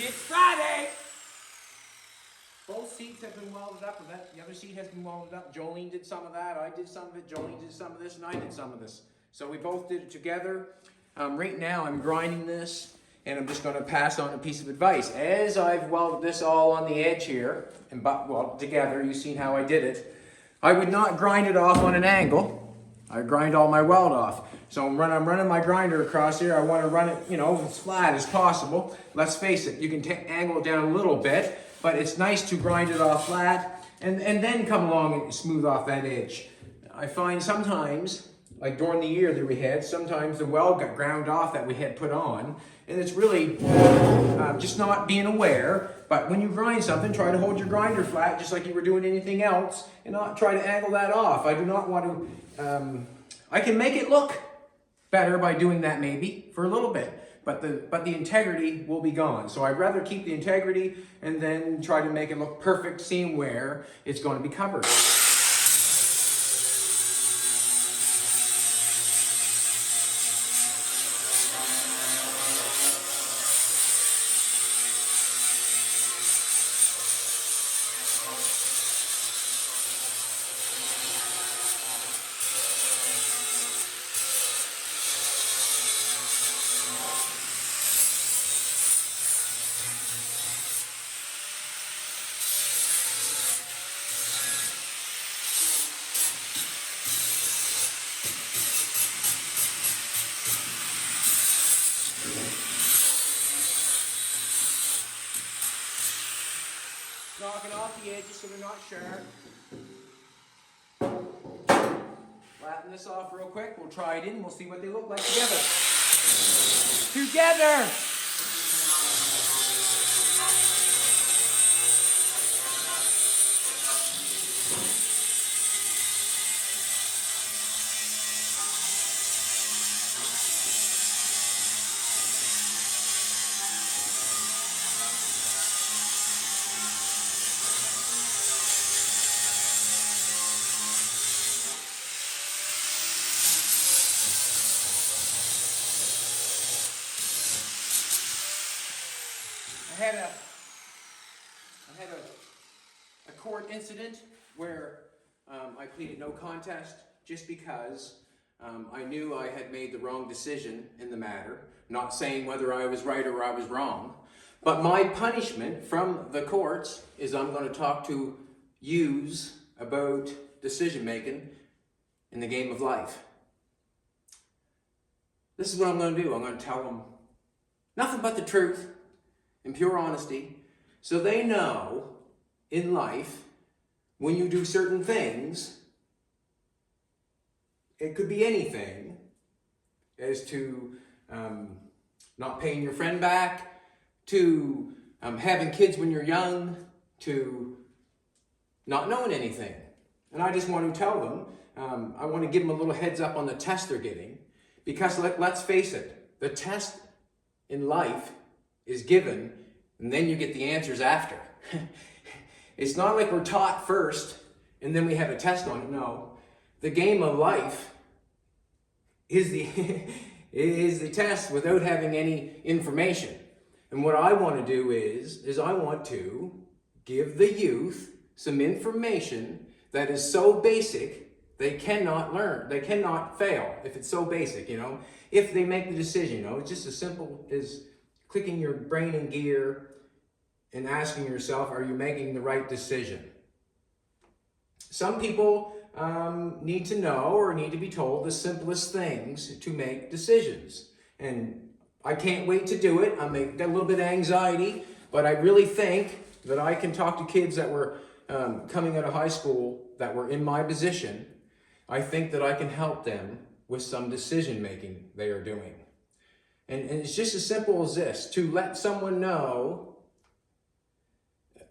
It's Friday! Both seats have been welded up, and the other seat has been welded up. Jolene did some of that, I did some of it, Jolene did some of this, and I did some of this. So we both did it together. Right now I'm grinding this, and I'm just going to pass on a piece of advice. As I've welded this all on the edge here, and together, you've seen how I did it. I would not grind it off on an angle. I grind all my weld off. So I'm running my grinder across here. I want to run it, as flat as possible. Let's face it, you can angle it down a little bit, but it's nice to grind it off flat and then come along and smooth off that edge. I find sometimes, like during the year that we had, sometimes the weld got ground off that we had put on, and it's really just not being aware. But when you grind something, try to hold your grinder flat just like you were doing anything else, and not try to angle that off. I do not want to, I can make it look better by doing that maybe for a little bit, but the integrity will be gone. So I'd rather keep the integrity and then try to make it look perfect, seeing where it's going to be covered. Knocking off the edges so they're not sharp. Flatten this off real quick. We'll try it in. We'll see what they look like together. Together! I had a court incident where I pleaded no contest just because I knew I had made the wrong decision in the matter, not saying whether I was right or I was wrong. But my punishment from the courts is I'm going to talk to yous about decision making in the game of life. This is what I'm going to do. I'm going to tell them nothing but the truth and pure honesty, so they know in life when you do certain things, it could be anything, as to not paying your friend back, to having kids when you're young, to not knowing anything. And I just want to tell them, I want to give them a little heads up on the test they're getting, because let's face it, the test in life is given, and then you get the answers after. It's not like we're taught first, and then we have a test on it. No, the game of life is the test without having any information. And what I want to do is I want to give the youth some information that is so basic they cannot learn, they cannot fail if it's so basic, if they make the decision, it's just as simple as clicking your brain in gear and asking yourself, are you making the right decision? Some people need to know or need to be told the simplest things to make decisions. And I can't wait to do it. I got a little bit of anxiety, but I really think that I can talk to kids that were coming out of high school that were in my position. I think that I can help them with some decision making they are doing. And it's just as simple as this, to let someone know,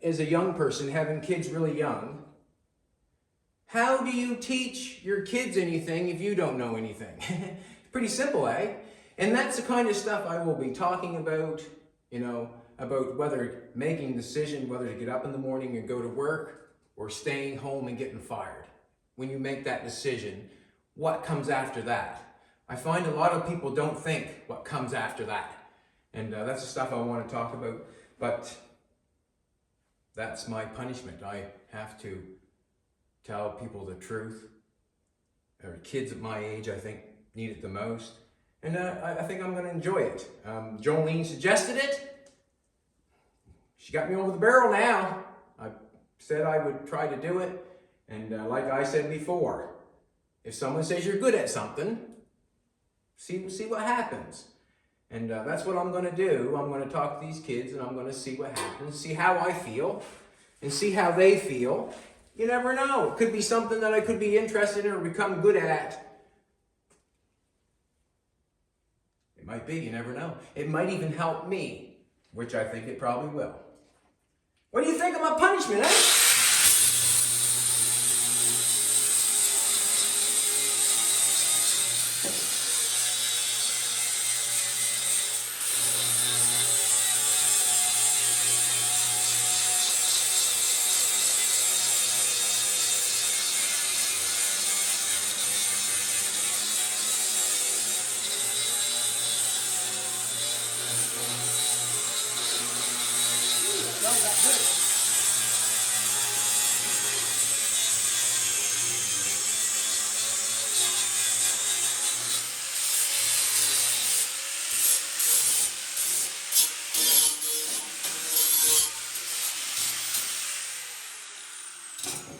as a young person, having kids really young, how do you teach your kids anything if you don't know anything? Pretty simple, eh? And that's the kind of stuff I will be talking about, about whether making a decision, whether to get up in the morning and go to work or staying home and getting fired. When you make that decision, what comes after that? I find a lot of people don't think what comes after that. And that's the stuff I want to talk about. But that's my punishment. I have to tell people the truth. Or kids at my age, I think, need it the most. And I think I'm going to enjoy it. Jolene suggested it. She got me over the barrel now. I said I would try to do it. And like I said before, if someone says you're good at something, see what happens. And that's what I'm going to do. I'm going to talk to these kids and I'm going to see what happens, see how I feel, and see how they feel. You never know. It could be something that I could be interested in or become good at. It might be, you never know. It might even help me, which I think it probably will. What do you think of my punishment, eh?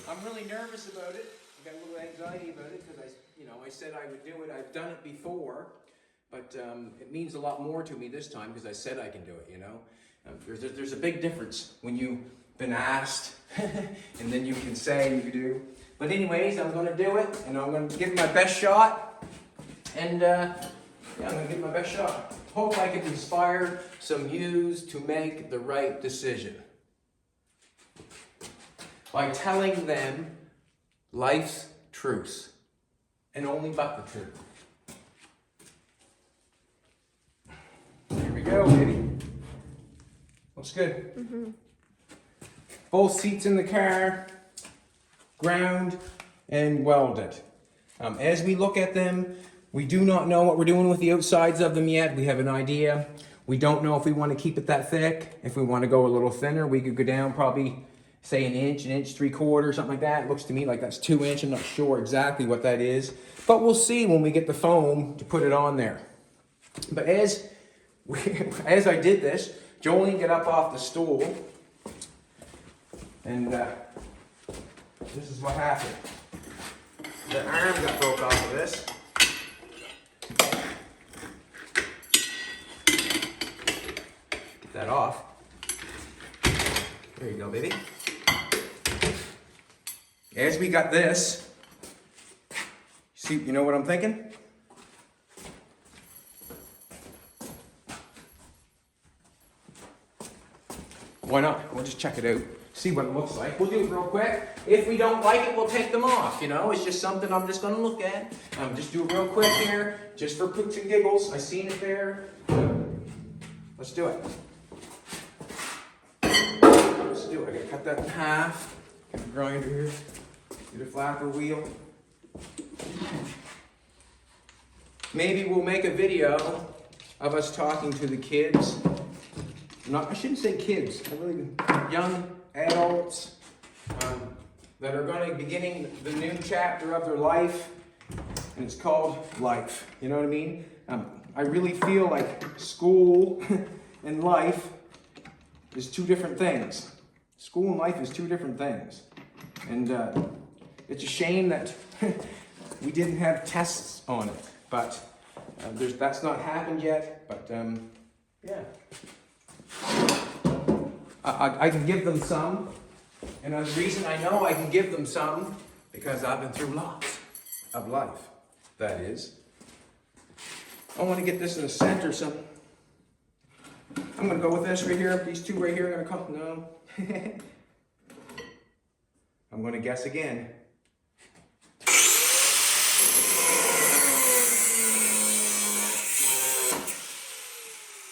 I'm really nervous about it. I got a little anxiety about it because I said I would do it. I've done it before, but it means a lot more to me this time because I said I can do it. There's a big difference when you've been asked and then you can say you do. But anyways, I'm going to do it and I'm going to give it my best shot. And I'm going to give it my best shot. Hope I can inspire some yous to make the right decision by telling them life's truths, and only but the truth. Here we go, baby. Looks good. Mm-hmm. Both seats in the car, ground and welded. As we look at them, we do not know what we're doing with the outsides of them yet. We have an idea. We don't know if we want to keep it that thick. If we want to go a little thinner, we could go down probably say an inch, 3/4, something like that. It looks to me like that's 2 inch. I'm not sure exactly what that is, but we'll see when we get the foam to put it on there. But as I did this, Jolene got up off the stool, and this is what happened. The arm got broke off of this. Get that off. There you go, baby. As we got this, see, you know what I'm thinking? Why not? We'll just check it out, see what it looks like. We'll do it real quick. If we don't like it, we'll take them off, It's just something I'm just gonna look at. Just do it real quick here, just for poops and giggles. I seen it there. Let's do it. Let's do it. I gotta cut that in half. Get the grinder here. Get a flapper wheel. Maybe we'll make a video of us talking to the kids. I shouldn't say kids. Young adults that are going to be beginning the new chapter of their life, and it's called life. You know what I mean? I really feel like school and life is two different things. School and life is two different things, and it's a shame that we didn't have tests on it, but that's not happened yet. But yeah. I can give them some, and the reason I know I can give them some, because I've been through lots of life, that is. I want to get this in the center, so I'm going to go with this right here. These two right here are going to come, no. I'm going to guess again.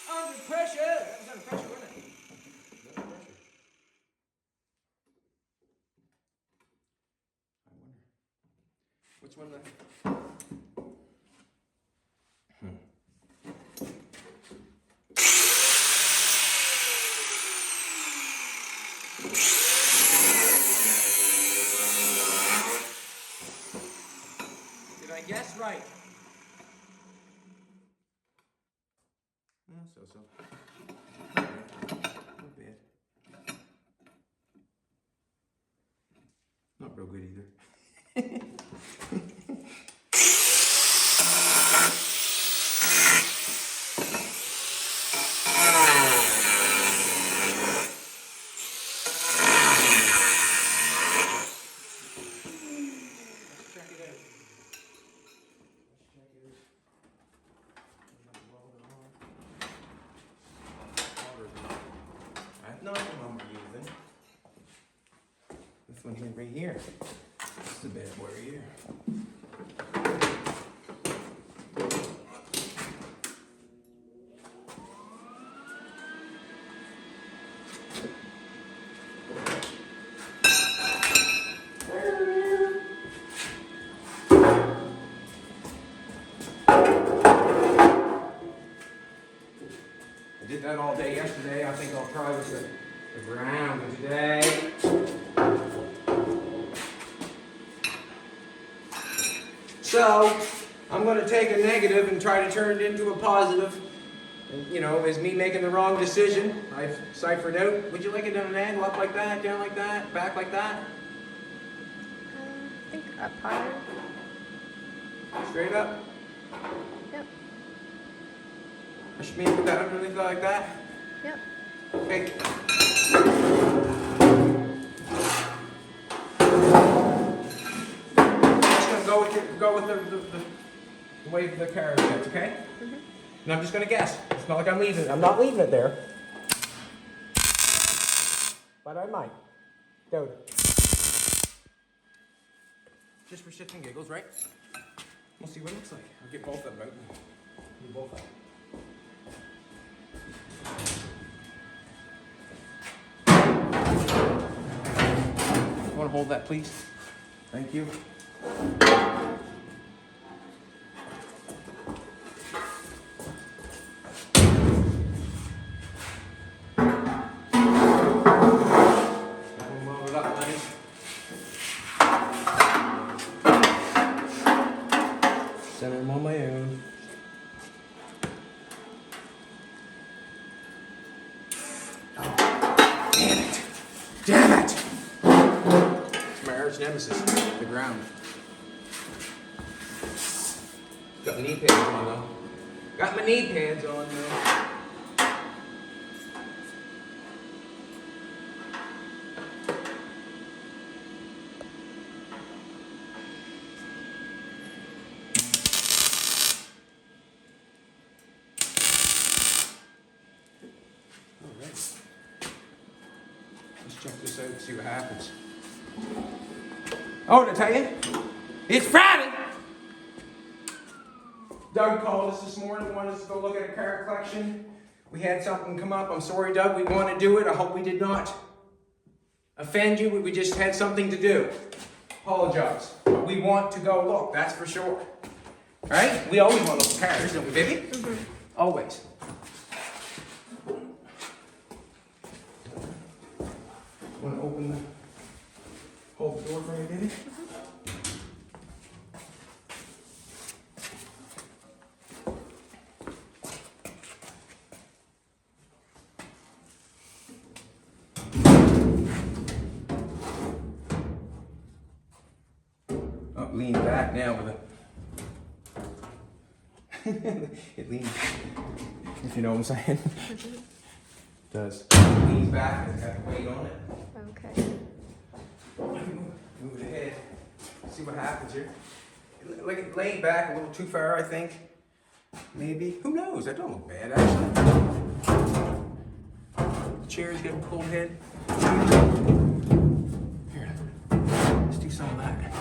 Under pressure! That was under pressure, wasn't it? Under pressure. I wonder. Which one left? Did I guess right? So. Not bad. Not real good either. No, the one we're using. This one here, right here. This is a bad boy right here. I did that all day yesterday. I think I'll try with the brown today. So, I'm going to take a negative and try to turn it into a positive. And, you know, as me making the wrong decision, I've ciphered out. Would you like it down an angle, up like that, down like that, back like that? I think up higher. Straight up? Yep. I should maybe put that underneath like that? Yep. Okay. Just gonna go with the way the carrot is, okay? Mm-hmm. And I'm just gonna guess. It's not like I'm leaving it. I'm not leaving it there. But I might. Go. Just for shits and giggles, right? We'll see what it looks like. I'll get both of them out. Do both of them. You want to hold that, please? Thank you. Center them on my own. Oh, damn it! Damn it! It's my arch nemesis, the ground. Got my knee pads on though. Got my knee pads on though. Let's check this out and see what happens. Oh, did I tell you? It's Friday! Doug called us this morning, wanted us to go look at a car collection. We had something come up. I'm sorry, Doug, we want to do it. I hope we did not offend you. We just had something to do. Apologize. But we want to go look, that's for sure. Right? We always want to look at cars, don't we, baby? Mm-hmm. Always. Want to open the, hold the door for me, baby? Oh, lean back now with a. It leans back, if you know what I'm saying. It does. It leans back, it's got the weight on it. Okay. Move it ahead. See what happens here. Like it laid back a little too far, I think. Maybe. Who knows? That don't look bad, actually. The chair's getting pulled head. Here, let's do some of that.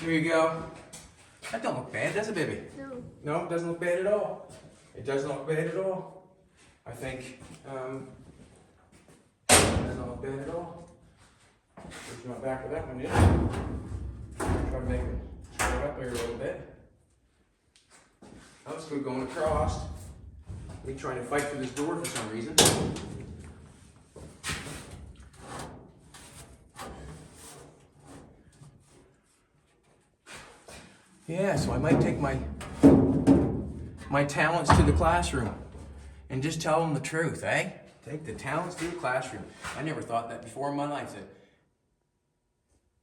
There you go. That don't look bad, does it, baby? No. No, it doesn't look bad at all. It doesn't look bad at all. I think, it doesn't look bad at all. There's my back of that one, yeah. Try to make it straight up there a little bit. House food going across. Me trying to fight for this door for some reason. Yeah, so I might take my talents to the classroom and just tell them the truth, eh? Take the talents to the classroom. I never thought that before in my life, that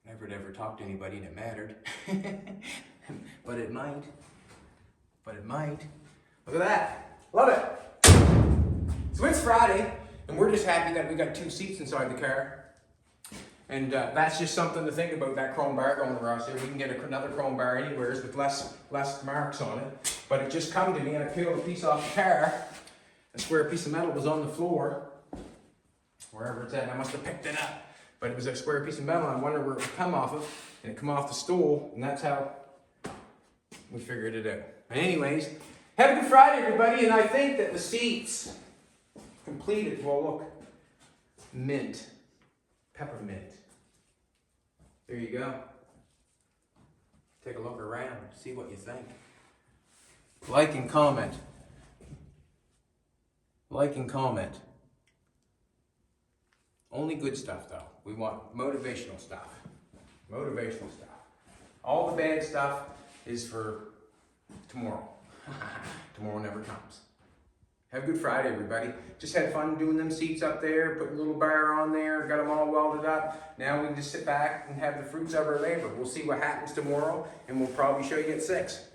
never ever talked to anybody that mattered. But it might. But it might. Look at that. Love it. So it's Friday, and we're just happy that we got 2 seats inside the car. And that's just something to think about, that chrome bar going across here. We can get another chrome bar anywhere with less marks on it. But it just come to me, and I peeled a piece off the car. A square piece of metal was on the floor, wherever it's at. I must have picked it up. But it was a square piece of metal, and I wondered where it would come off of. And it come off the stool, and that's how we figured it out. But anyways, have a good Friday, everybody. And I think that the seats completed. Well, look, mint. Peppermint. There you go. Take a look around, see what you think. Like and comment. Like and comment. Only good stuff though. We want motivational stuff. Motivational stuff. All the bad stuff is for tomorrow. Tomorrow never comes. Have a good Friday, everybody. Just had fun doing them seats up there, putting a little bar on there, got them all welded up. Now we can just sit back and have the fruits of our labor. We'll see what happens tomorrow, and we'll probably show you at 6.